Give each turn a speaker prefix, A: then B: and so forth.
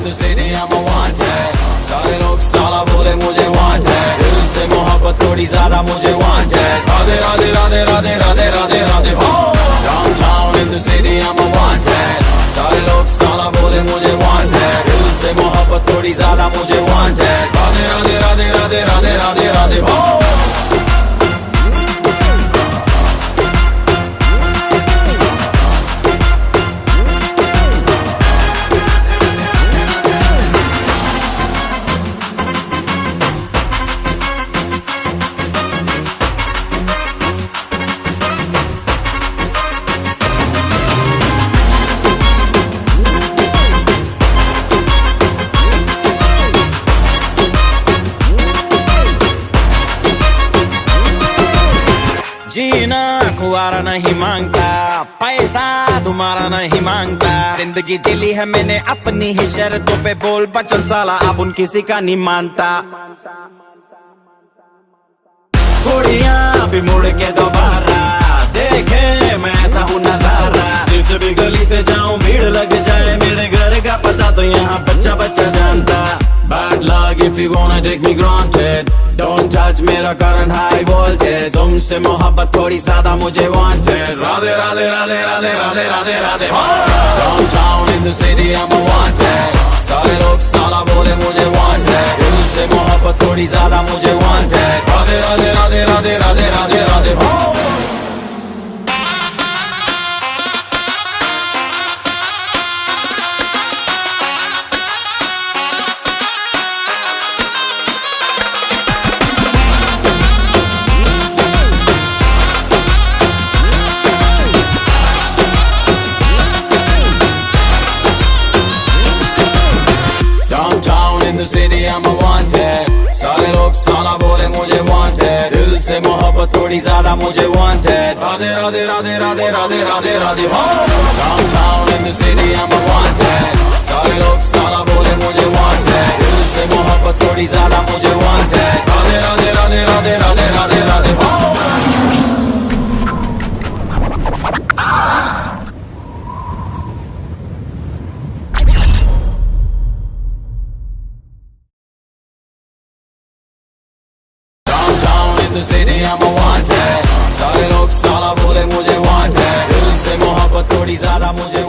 A: in the city, I'm a wanted. सारे लोग साला बोले मुझे wanted. दिल से मोहब्बत थोड़ी ज्यादा मुझे wanted. राधे राधे राधे राधे राधे राधे राधे हो. Downtown in the city, I'm a wanted. सारे लोग साला बोले मुझे wanted. दिल से मोहब्बत थोड़ी ज्यादा मुझे wanted. राधे राधे राधे राधे राधे राधे राधे हो. जीना खुआरा नहीं मांगता, पैसा तुम्हारा नहीं मांगता। जिंदगी जिली है मैंने अपनी ही शर्तों पे, बोल बचन साला अब उन किसी का नहीं मानता। कुड़ियां भी मुड़ के दोबारा देखे मैं ऐसा हूँ नजारा। जिस भी गली से जाऊं भीड़ लग जाए, मेरे घर का पता तो यहाँ बच्चा बच्चा जानता। Bad luck if you gonna take me granted. Don't touch मेरा current high voltage. तुमसे मोहब्बत थोड़ी ज्यादा मुझे wanted. राधे राधे राधे राधे राधे राधे राधे हो. Downtown in the city I'm a wanted. सारे लोग साला बोले मुझे wanted. दिल से मोहब्बत थोड़ी ज्यादा मुझे wanted. राधे राधे राधे राधे राधे राधे राधे हो. Downtown in the city I'm a wanted. सारे लोग साला बोले मुझे wanted. दिल से मोहब्बत थोड़ी ज्यादा मुझे wanted. राधे राधे राधे राधे राधे राधे राधे हो. Downtown in the city I'm a wanted. सारे लोग साला बोले मुझे wanted. दिल से मोहब्बत थोड़ी ज्यादा मुझे wanted. राधे राधे राधे राधे राधे राधे राधे हो. In the city I'm a wanted. सारे लोग साला बोले मुझे wanted. दिल से मोहब्बत थोड़ी ज्यादा मुझे